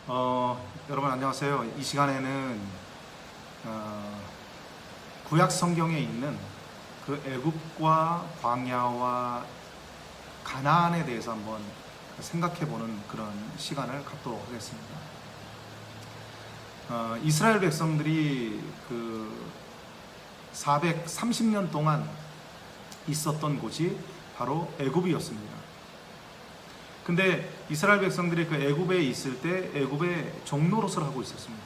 여러분 안녕하세요. 이 시간에는 구약 성경에 있는 그 애굽과 광야와 가나안에 대해서 한번 생각해보는 그런 시간을 갖도록 하겠습니다. 이스라엘 백성들이 그 430년 동안 있었던 곳이 바로 애굽이었습니다. 근데 이스라엘 백성들이 그 애굽에 있을 때 애굽의 종노릇을 하고 있었습니다.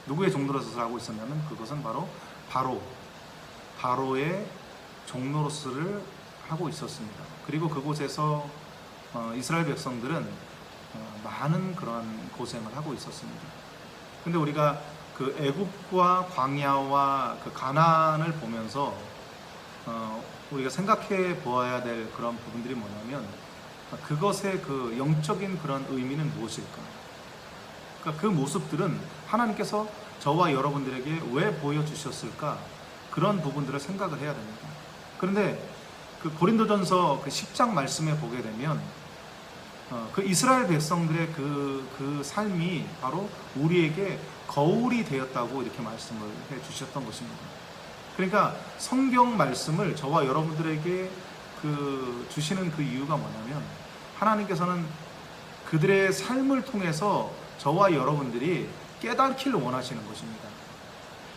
누구의 종노릇을 하고 있었냐면 그것은 바로 바로의 종노릇을 하고 있었습니다. 그리고 그곳에서 이스라엘 백성들은 많은 그런 고생을 하고 있었습니다. 근데 우리가 그 애굽과 광야와 그 가나안을 보면서 우리가 생각해 보아야 될 그런 부분들이 뭐냐면 그것의 그 영적인 그런 의미는 무엇일까? 그러니까 그 모습들은 하나님께서 저와 여러분들에게 왜 보여주셨을까? 그런 부분들을 생각을 해야 됩니다. 그런데 그 고린도전서 그 10장 말씀에 보게 되면 그 이스라엘 백성들의 그 삶이 바로 우리에게 거울이 되었다고 이렇게 말씀을 해 주셨던 것입니다. 그러니까 성경 말씀을 저와 여러분들에게 주시는 그 이유가 뭐냐면 하나님께서는 그들의 삶을 통해서 저와 여러분들이 깨닫기를 원하시는 것입니다.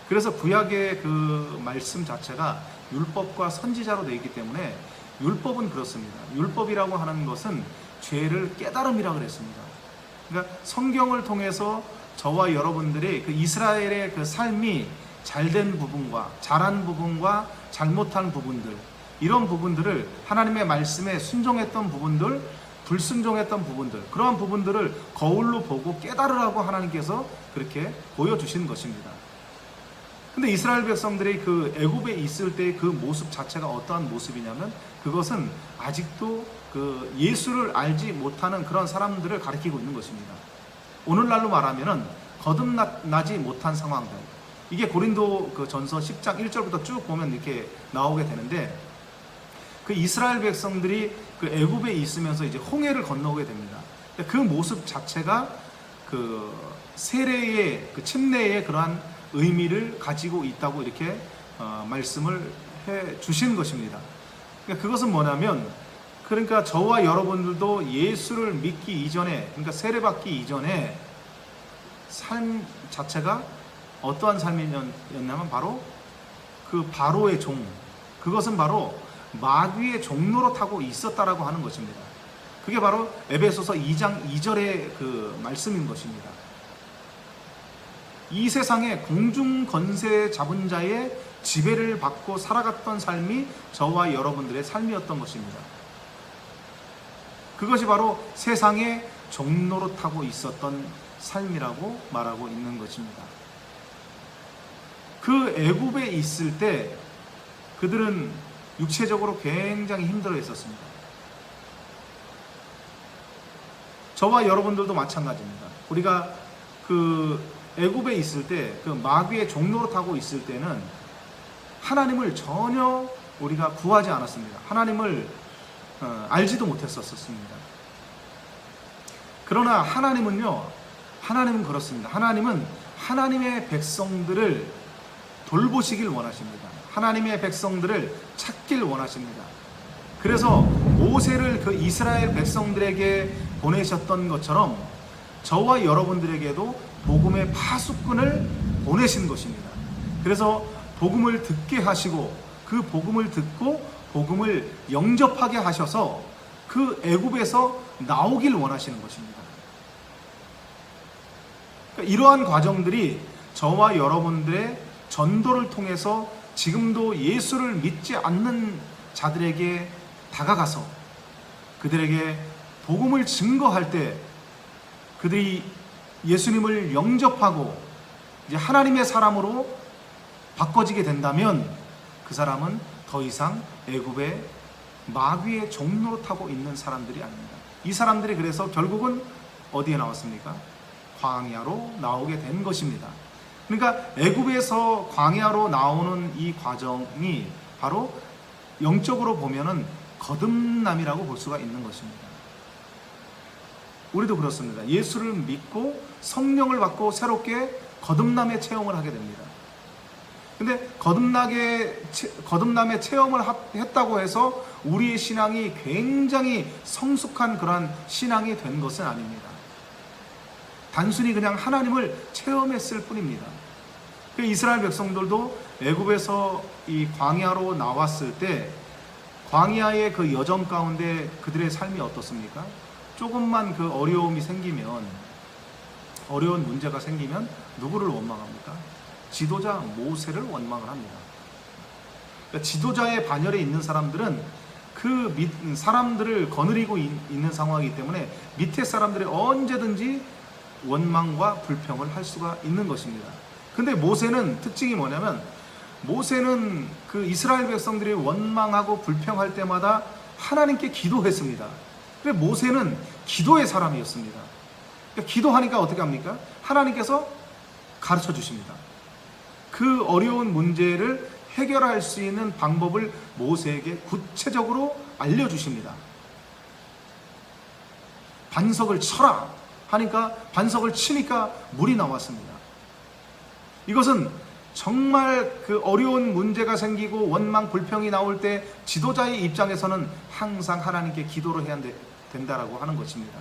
그래서 구약의 그 말씀 자체가 율법과 선지자로 되어 있기 때문에 율법은 그렇습니다. 율법이라고 하는 것은 죄를 깨달음이라고 그랬습니다. 그러니까 성경을 통해서 저와 여러분들이 그 이스라엘의 그 삶이 잘된 부분과 잘한 부분과 잘못한 부분들, 이런 부분들을 하나님의 말씀에 순종했던 부분들, 불순종했던 부분들, 그러한 부분들을 거울로 보고 깨달으라고 하나님께서 그렇게 보여주신 것입니다. 근데 이스라엘 백성들이 그 애굽에 있을 때 그 모습 자체가 어떠한 모습이냐면 그것은 아직도 그 예수를 알지 못하는 그런 사람들을 가리키고 있는 것입니다. 오늘날로 말하면은 거듭나지 못한 상황들, 이게 고린도 그 전서 10장 1절부터 쭉 보면 이렇게 나오게 되는데 그 이스라엘 백성들이 그 애굽에 있으면서 이제 홍해를 건너오게 됩니다. 그 모습 자체가 그 세례의 그 침례의 그러한 의미를 가지고 있다고 이렇게 말씀을 해 주신 것입니다. 그러니까 그것은 뭐냐면 그러니까 저와 여러분들도 예수를 믿기 이전에, 그러니까 세례받기 이전에 삶 자체가 어떠한 삶이었냐면 바로 그 바로의 종, 그것은 바로 마귀의 종노릇하고 있었다라고 하는 것입니다. 그게 바로 에베소서 2장 2절의 그 말씀인 것입니다. 이 세상에 공중 권세 잡은 자의 지배를 받고 살아갔던 삶이 저와 여러분들의 삶이었던 것입니다. 그것이 바로 세상에 종노릇하고 있었던 삶이라고 말하고 있는 것입니다. 그 애굽에 있을 때 그들은 육체적으로 굉장히 힘들어 했었습니다. 저와 여러분들도 마찬가지입니다. 우리가 그 애굽에 있을 때 그 마귀의 종노릇하고 있을 때는 하나님을 전혀 우리가 구하지 않았습니다. 하나님을 알지도 못했었습니다. 그러나 하나님은 그렇습니다. 하나님은 하나님의 백성들을 돌보시길 원하십니다. 하나님의 백성들을 찾길 원하십니다. 그래서 모세를 그 이스라엘 백성들에게 보내셨던 것처럼 저와 여러분들에게도 복음의 파수꾼을 보내신 것입니다. 그래서 복음을 듣게 하시고 그 복음을 듣고 복음을 영접하게 하셔서 그 애굽에서 나오길 원하시는 것입니다. 그러니까 이러한 과정들이 저와 여러분들의 전도를 통해서 지금도 예수를 믿지 않는 자들에게 다가가서 그들에게 복음을 증거할 때 그들이 예수님을 영접하고 이제 하나님의 사람으로 바꿔지게 된다면 그 사람은 더 이상 애굽의 마귀의 종노릇하고 있는 사람들이 아닙니다. 이 사람들이 그래서 결국은 어디에 나왔습니까? 광야로 나오게 된 것입니다. 그러니까 애굽에서 광야로 나오는 이 과정이 바로 영적으로 보면은 거듭남이라고 볼 수가 있는 것입니다. 우리도 그렇습니다. 예수를 믿고 성령을 받고 새롭게 거듭남의 체험을 하게 됩니다. 근데 거듭남의 체험을 했다고 해서 우리의 신앙이 굉장히 성숙한 그러한 신앙이 된 것은 아닙니다. 단순히 그냥 하나님을 체험했을 뿐입니다. 이스라엘 백성들도 애굽에서 이 광야로 나왔을 때 광야의 그 여정 가운데 그들의 삶이 어떻습니까? 조금만 그 어려운 문제가 생기면 누구를 원망합니까? 지도자 모세를 원망을 합니다. 그러니까 지도자의 반열에 있는 사람들은 그 사람들을 거느리고 있는 상황이기 때문에 밑에 사람들이 언제든지 원망과 불평을 할 수가 있는 것입니다. 근데 모세는 특징이 뭐냐면, 모세는 그 이스라엘 백성들이 원망하고 불평할 때마다 하나님께 기도했습니다. 그래, 모세는 기도의 사람이었습니다. 그러니까 기도하니까 어떻게 합니까? 하나님께서 가르쳐 주십니다. 그 어려운 문제를 해결할 수 있는 방법을 모세에게 구체적으로 알려주십니다. 반석을 쳐라 하니까 반석을 치니까 물이 나왔습니다. 이것은 정말 그 어려운 문제가 생기고 원망 불평이 나올 때 지도자의 입장에서는 항상 하나님께 기도를 해야 된다라고 하는 것입니다.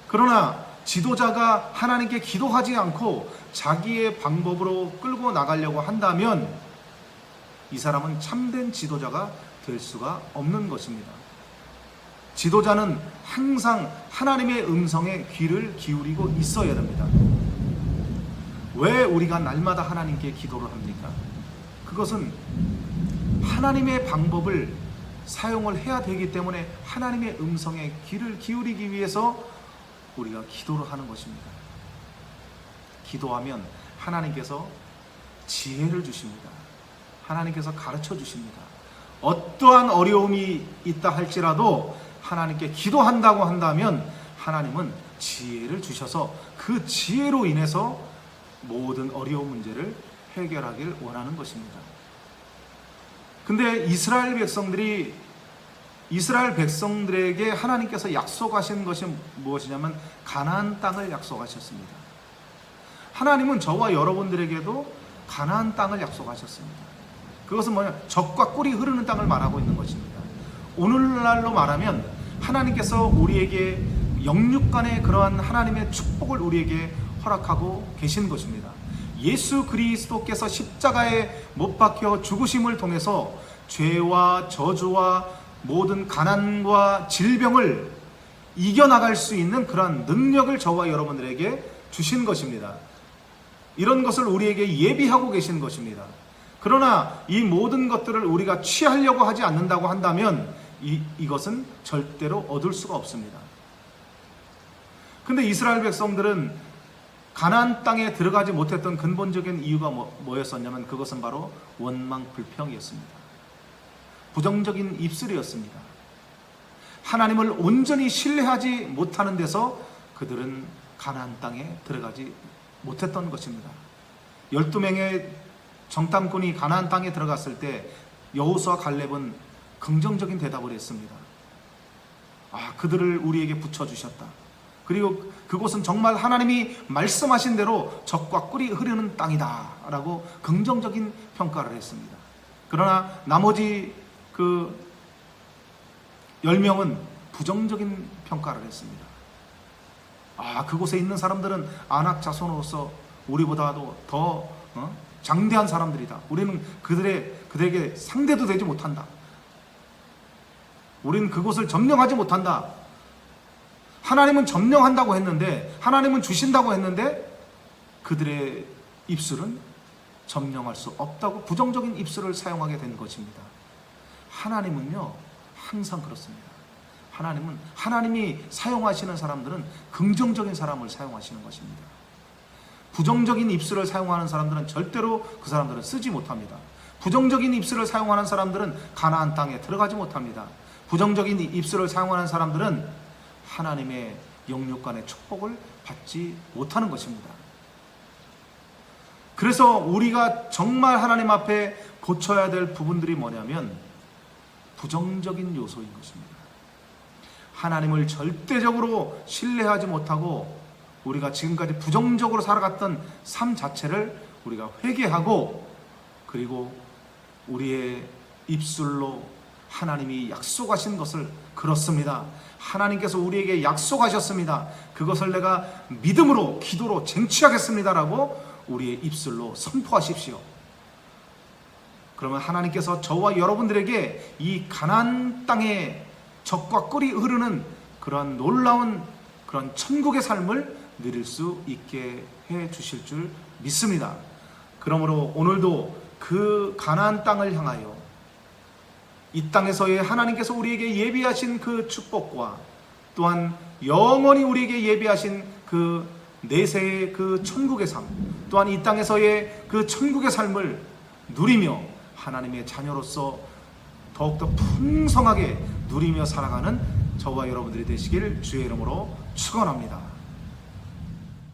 그러나 지도자가 하나님께 기도하지 않고 자기의 방법으로 끌고 나가려고 한다면 이 사람은 참된 지도자가 될 수가 없는 것입니다. 지도자는 항상 하나님의 음성에 귀를 기울이고 있어야 됩니다. 왜 우리가 날마다 하나님께 기도를 합니까? 그것은 하나님의 방법을 사용을 해야 되기 때문에 하나님의 음성에 귀를 기울이기 위해서 우리가 기도를 하는 것입니다. 기도하면 하나님께서 지혜를 주십니다. 하나님께서 가르쳐 주십니다. 어떠한 어려움이 있다 할지라도 하나님께 기도한다고 한다면 하나님은 지혜를 주셔서 그 지혜로 인해서 모든 어려운 문제를 해결하길 원하는 것입니다. 근데 이스라엘 백성들에게 하나님께서 약속하신 것이 무엇이냐면 가나안 땅을 약속하셨습니다. 하나님은 저와 여러분들에게도 가나안 땅을 약속하셨습니다. 그것은 뭐냐? 젖과 꿀이 흐르는 땅을 말하고 있는 것입니다. 오늘날로 말하면 하나님께서 우리에게 영육간의 그러한 하나님의 축복을 우리에게 허락하고 계신 것입니다. 예수 그리스도께서 십자가에 못 박혀 죽으심을 통해서 죄와 저주와 모든 가난과 질병을 이겨나갈 수 있는 그러한 능력을 저와 여러분들에게 주신 것입니다. 이런 것을 우리에게 예비하고 계신 것입니다. 그러나 이 모든 것들을 우리가 취하려고 하지 않는다고 한다면 이것은 절대로 얻을 수가 없습니다. 근데 이스라엘 백성들은 가나안 땅에 들어가지 못했던 근본적인 이유가 뭐였었냐면 그것은 바로 원망 불평이었습니다. 부정적인 입술이었습니다. 하나님을 온전히 신뢰하지 못하는 데서 그들은 가나안 땅에 들어가지 못했던 것입니다. 12명의 정탐꾼이 가나안 땅에 들어갔을 때 여호수아 갈렙은 긍정적인 대답을 했습니다. 그들을 우리에게 붙여주셨다. 그리고 그곳은 정말 하나님이 말씀하신 대로 젖과 꿀이 흐르는 땅이다 라고 긍정적인 평가를 했습니다. 그러나 나머지 그 10명은 부정적인 평가를 했습니다. 그곳에 있는 사람들은 아낙 자손으로서 우리보다도 더 장대한 사람들이다. 우리는 그들에게 상대도 되지 못한다. 우리는 그곳을 점령하지 못한다. 하나님은 점령한다고 했는데, 하나님은 주신다고 했는데 그들의 입술은 점령할 수 없다고 부정적인 입술을 사용하게 된 것입니다. 하나님은요 항상 그렇습니다. 하나님은 하나님이 사용하시는 사람들은 긍정적인 사람을 사용하시는 것입니다. 부정적인 입술을 사용하는 사람들은 절대로 그 사람들은 쓰지 못합니다. 부정적인 입술을 사용하는 사람들은 가나안 땅에 들어가지 못합니다. 부정적인 입술을 사용하는 사람들은 하나님의 영육간의 축복을 받지 못하는 것입니다. 그래서 우리가 정말 하나님 앞에 고쳐야 될 부분들이 뭐냐면 부정적인 요소인 것입니다. 하나님을 절대적으로 신뢰하지 못하고 우리가 지금까지 부정적으로 살아갔던 삶 자체를 우리가 회개하고, 그리고 우리의 입술로 하나님이 약속하신 것을, 그렇습니다, 하나님께서 우리에게 약속하셨습니다, 그것을 내가 믿음으로 기도로 쟁취하겠습니다라고 우리의 입술로 선포하십시오. 그러면 하나님께서 저와 여러분들에게 이 가나안 땅에 젖과 꿀이 흐르는 그런 놀라운 그런 천국의 삶을 누릴 수 있게 해 주실 줄 믿습니다. 그러므로 오늘도 그 가나안 땅을 향하여 이 땅에서의 하나님께서 우리에게 예비하신 그 축복과 또한 영원히 우리에게 예비하신 그 내세의 그 천국의 삶, 또한 이 땅에서의 그 천국의 삶을 누리며 하나님의 자녀로서 더욱더 풍성하게 누리며 살아가는 저와 여러분들이 되시길 주의 이름으로 축원합니다.